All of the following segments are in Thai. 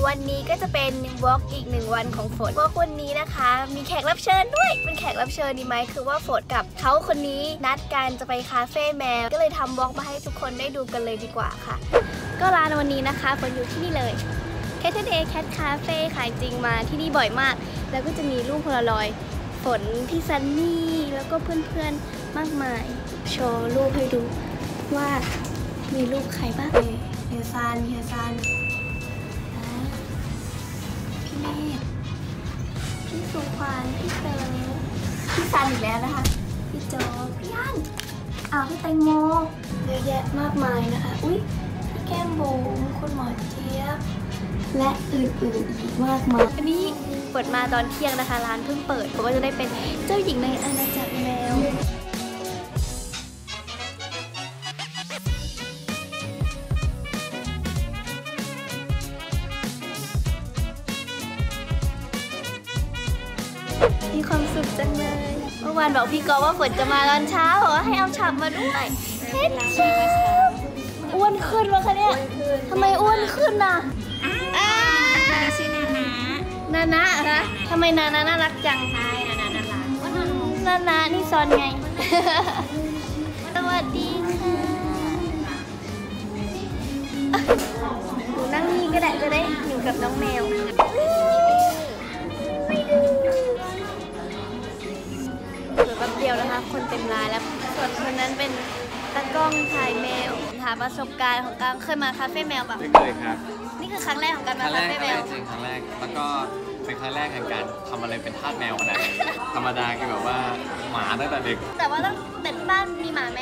วันนี้ก็จะเป็นวอล์กอีก1 วันของฝนวอล์กวันนี้นะคะมีแขกรับเชิญด้วยเป็นแขกรับเชิญดีไหมคือว่าฝนกับเขาคนนี้นัดกันจะไปคาเฟ่แมวก็เลยทำวอล์กมาให้ทุกคนได้ดูกันเลยดีกว่าค่ะก็ร้านวันนี้นะคะฝนอยู่ที่นี่เลย K10A Cat Cafe ขายจริงมาที่นี่บ่อยมากแล้วก็จะมีรูปโพลารอยด์ฝนพี่ซันนี่แล้วก็เพื่อนๆมากมายโชว์รูปให้ดูว่ามีรูปใครบ้างเฮียซันพี่เมฆพี่สุขวัญพี่เต๋อพี่ซันอีกแล้วนะคะพี่โจพี่อันพี่แตงโมเยอะแยะมากมายนะคะอุ๊ยพี่แก้มบุ๋มคุณหมอเจี๊ยบและอื่นๆอีกมากมายอันนี้เปิดมาตอนเที่ยงนะคะร้านเพิ่งเปิดผมก็จะได้เป็นเจ้าหญิงในอาณาจักรแมวมีความสุขจังเลยเมื่อวานบอกพี่กอว่าฝนจะมาตอนเช้าเหรอให้เอาฉับมาด้วยเฮ็ดฉับอ้วนขึ้นวะคะเนี่ยทำไมอ้วนขึ้นน่ะชื่อนานะนะทำไมนาน่ารักจังใช่นาน่ารักนานะนี่ซอนไงสวัสดีค่ะหนูนั่งนี่ก็ได้จะได้อยู่กับน้องแมวแป๊บเดียวนะคะคนเต็มร้านแล้วส่วนคนนั้นเป็นตากล้องถ่ายแมวหาประสบการณ์ของการเคยมาคาเฟ่แมวแบบไม่เคยครับนี่คือครั้งแรกของการมาคาเฟ่แมวจริงครั้งแรกแล้วก็เป็นครั้งแรกในการทำอะไรเป็นทาสแมวขนาดนี้ธรรมดาคือแบบว่าหมาตั้งแต่เด็กแต่ว่าต้องแต่ที่บ้านมีหมาไหม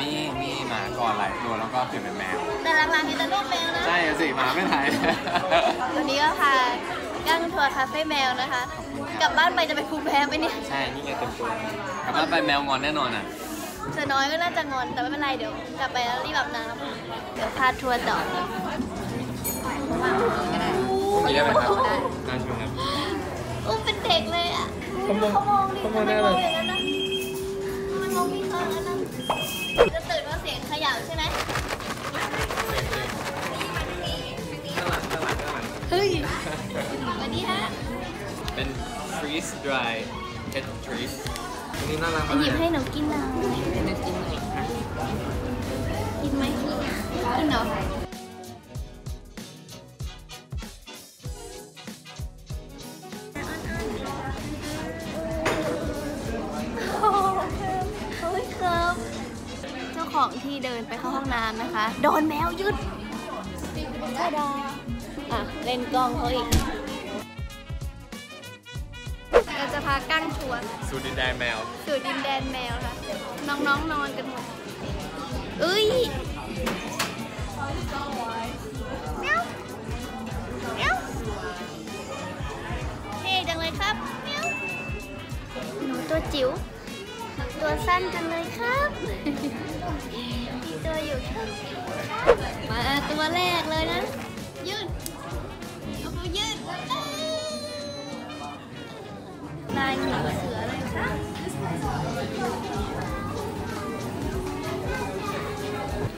มีหมาก่อนหลายตัวแล้วก็เปลี่ยนเป็นแมวแต่หลังๆมีแต่ลูกแมวนะใช่สิหมาไม่ถ่ายวันนี้ก็พากั้งทัวร์คาเฟ่แมวนะคะกลับบ้านไปจะไปภูมิแพ้ไหมเนี่ยใช่นี่ไงเต็มตัวกลับบ้านไปแมวงอนแน่นอนอ่ะเสือน้อยก็น่าจะงอนแต่ไม่เป็นไรเดี๋ยวกลับไปแล้วรีบอาบน้ำเดี๋ยวพาทัวร์ต่อก็ได้มีได้ไหมครับน่าชมครับเป็นเด็กเลยอ่ะเขามองดิทำไมมองอย่างนั้นนะมันมองพี่เขาแล้วนะจะตื่นว่าเสียงเขย่าใช่ไหมเฮ้ยวันนี้ฮะเป็น freeze dry pet treat นี่น่ารักหยิบให้หนูกินหน่อยกินไหมกินเหรอเจ้าของที่เดินไปเข้าห้องน้ำนะคะโดนแมวยึดทาดาเล่นกล้องเขาอีกเราจะพากั้งทัวร์สู่ดินแดนแมวค่ะน้องๆนอนกันหมดเอ้ยเมียวเท่จังเลยครับเมียวหนูตัวจิ๋วตัวสั้นจังเลยครับมีตัวอยู่ครับมาตัวแรกเลยนะยืดเอาเขายืดลายหมีเสือเลยครับ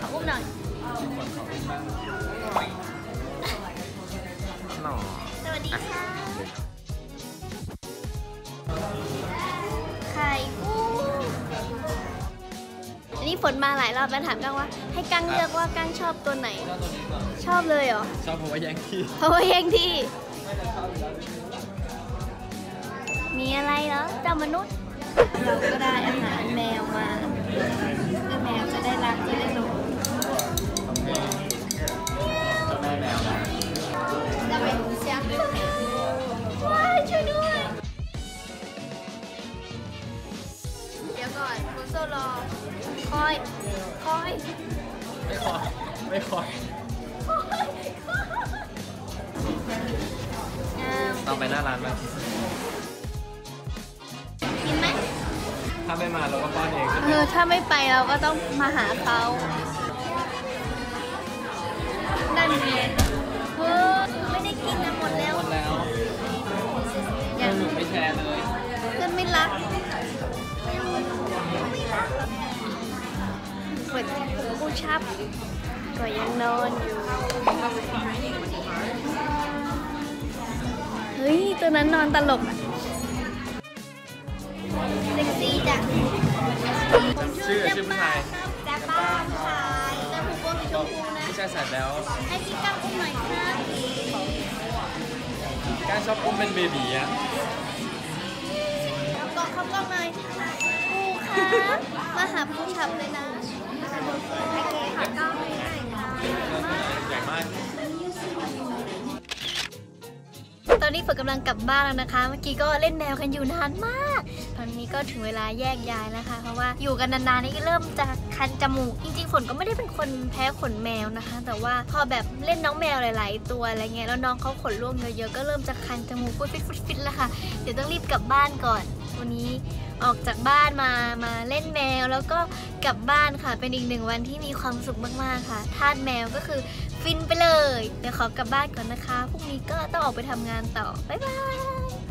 ขออุ้มหน่อยสวัสดีค่ะไข่กุ้งอันนี้ฝนมาหลายรอบแล้วถามกั้งว่าให้กั้งเลือกว่ากั้งชอบตัวไหนชอบเลยเหรอชอบเพราะว่าแย่งที่มีอะไรเหรอเจ้ามนุษย์เราก็ได้อาหารแมวมาคือแมวจะได้รักจะได้หลงได้แมวนะจะไปเชียงว้ายช่วยด้วยเดี๋ยวก่อนคุณโซรอคอยไม่คอยต้องไปหน้าร้านไหมกินไหมถ้าไม่มาเราก็ป้อนเองถ้าไม่ไปเราก็ต้องมาหาเขานั่นไงไม่ได้กินนะหมดแล้วยังหนูไม่แชร์เลยเพื่อนไม่รักเปิดผู้ชับก็ยังนอนอยู่ ฮ้ยตัวนั้นนอนตลกอะเซ็กซี่จัง ชื่อผู้ชาย แจ๊บบ้าผู้ชายแต่ผูกโบสีชมพูนะ ผู้ชายใส่แล้ว ให้พี่ก้าวอุ้มหน่อยครับ การชอบอุ้มเป็นเบบีอะ กองเขากล้องหน่อยปูครับมาหาปูฉับเลยนะโอเคค่ะกล้องเลยค่ะ ใหญ่มาก ตอนนี้ฝนกำลังกลับบ้านแล้วนะคะ เมื่อกี้ก็เล่นแมวกันอยู่นานมาก ตอนนี้ก็ถึงเวลาแยกย้ายแล้วค่ะ เพราะว่าอยู่กันนานๆนี่เริ่มจะคันจมูก จริงๆฝนก็ไม่ได้เป็นคนแพ้ขนแมวนะคะ แต่ว่าพอแบบเล่นน้องแมวหลายๆตัวอะไรเงี้ย แล้วน้องเขาขนร่วงเยอะๆ ก็เริ่มจะคันจมูกฟิตๆแล้วค่ะ เดี๋ยวต้องรีบกลับบ้านก่อน วันนี้ออกจากบ้านมาเล่นแมวแล้วก็กลับบ้านค่ะ เป็นอีกหนึ่งวันที่มีความสุขมากๆค่ะทาสแมวก็คือฟินไปเลย เดี๋ยวขอกลับบ้านก่อนนะคะ พรุ่งนี้ก็ต้องออกไปทำงานต่อ บ๊ายบาย